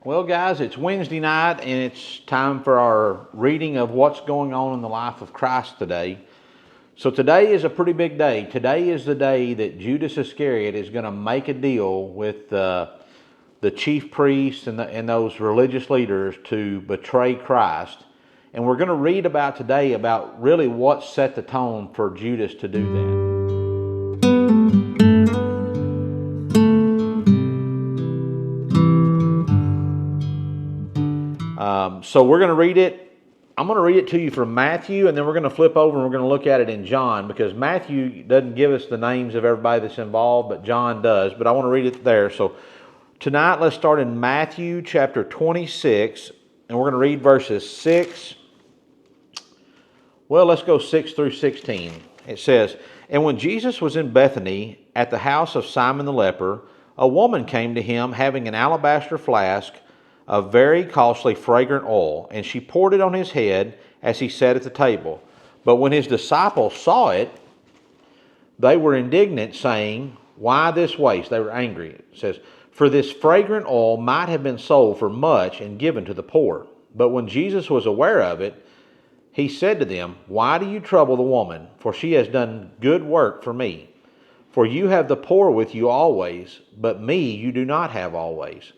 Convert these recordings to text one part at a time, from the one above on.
Well, guys, it's Wednesday night and it's time for our reading of what's going on in the life of Christ today. So today is a pretty big day. Today is the day that Judas Iscariot is going to make a deal with the chief priests and those religious leaders to betray Christ. And we're going to read about today about really what set the tone for Judas to do that. So we're going to read it. I'm going to read it to you from Matthew, and then we're going to flip over and we're going to look at it in John, because Matthew doesn't give us the names of everybody that's involved, but John does. But I want to read it there. So tonight, let's start in Matthew chapter 26, and we're going to read verses 6. Well, let's go 6 through 16. It says, "And when Jesus was in Bethany at the house of Simon the leper, a woman came to him having an alabaster flask of very costly fragrant oil, and she poured it on his head as he sat at the table. But when his disciples saw it, they were indignant, saying, 'Why this waste?'" They were angry. It says, "For this fragrant oil might have been sold for much and given to the poor." But when Jesus was aware of it, he said to them, "Why do you trouble the woman? For she has done good work for me. For you have the poor with you always, but me you do not have always.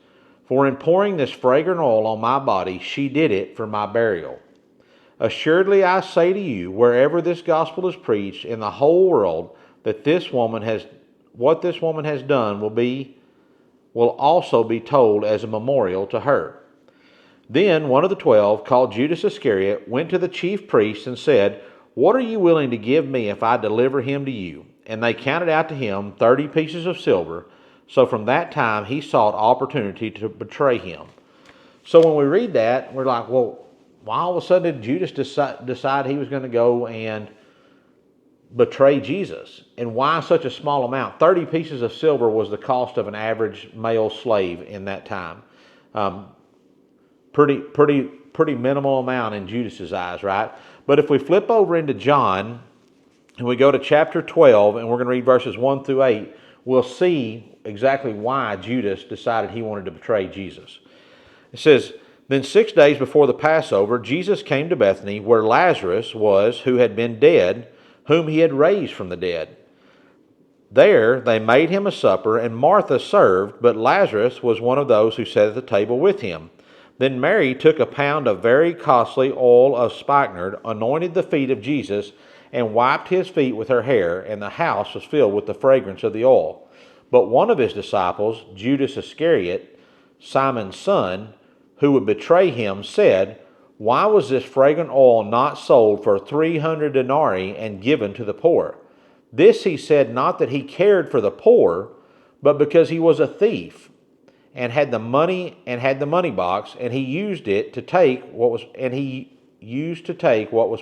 For in pouring this fragrant oil on my body, she did it for my burial. Assuredly I say to you, wherever this gospel is preached in the whole world, that what this woman has done will also be told as a memorial to her." Then one of the 12, called Judas Iscariot, went to the chief priests and said, "What are you willing to give me if I deliver him to you?" And they counted out to him 30 pieces of silver. So from that time he sought opportunity to betray him. So when we read that, we're like, well, why all of a sudden did Judas decide he was going to go and betray Jesus? And why such a small amount? 30 pieces of silver was the cost of an average male slave in that time. Pretty minimal amount in Judas's eyes, right? But if we flip over into John and we go to chapter 12, and we're going to read verses 1 through 8, we'll see exactly why Judas decided he wanted to betray Jesus. It says, "Then 6 days before the Passover, Jesus came to Bethany, where Lazarus was, who had been dead, whom he had raised from the dead. There they made him a supper, and Martha served, but Lazarus was one of those who sat at the table with him. Then Mary took a pound of very costly oil of spikenard, anointed the feet of Jesus, and wiped his feet with her hair, and the house was filled with the fragrance of the oil. But one of his disciples, Judas Iscariot, Simon's son, who would betray him, said, 'Why was this fragrant oil not sold for 300 denarii and given to the poor?' This he said not that he cared for the poor, but because he was a thief, and had the money box, and he used to take what was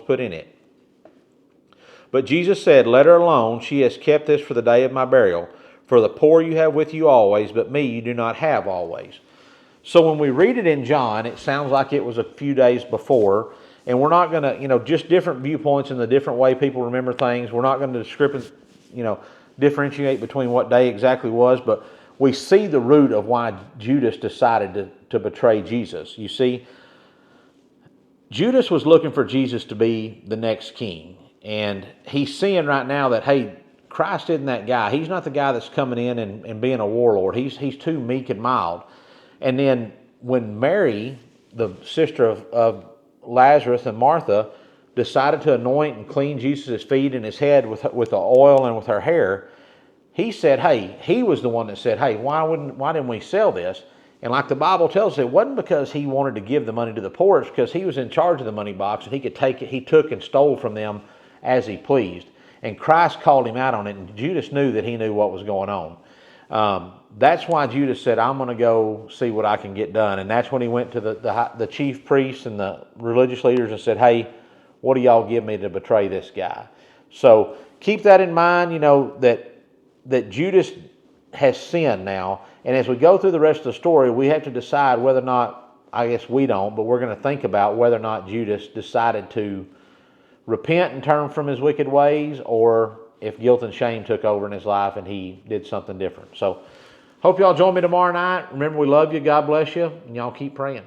put in it. But Jesus said, 'Let her alone. She has kept this for the day of my burial. For the poor you have with you always, but me you do not have always.'" So when we read it in John, it sounds like it was a few days before, and we're not going to, just different viewpoints and the different way people remember things. We're not going to differentiate between what day exactly was, but we see the root of why Judas decided to betray Jesus. You see, Judas was looking for Jesus to be the next king, and he's seeing right now that, hey, Christ isn't that guy. He's not the guy that's coming in and being a warlord. He's too meek and mild. And then when Mary, the sister of Lazarus and Martha, decided to anoint and clean Jesus' feet and his head with the oil and with her hair, he was the one that said, "Hey, why didn't we sell this?" And like the Bible tells us, it wasn't because he wanted to give the money to the poor. It's because he was in charge of the money box and he could take it. He took and stole from them as he pleased. And Christ called him out on it, and Judas knew that he knew what was going on. That's why Judas said, "I'm going to go see what I can get done." And that's when he went to the chief priests and the religious leaders and said, "Hey, what do y'all give me to betray this guy?" So keep that in mind, that Judas has sinned now. And as we go through the rest of the story, we have to decide whether or not, I guess we don't, but we're going to think about whether or not Judas decided to repent and turn from his wicked ways, or if guilt and shame took over in his life and he did something different. So Hope y'all join me tomorrow night. Remember, we love you. God bless you. And y'all keep praying.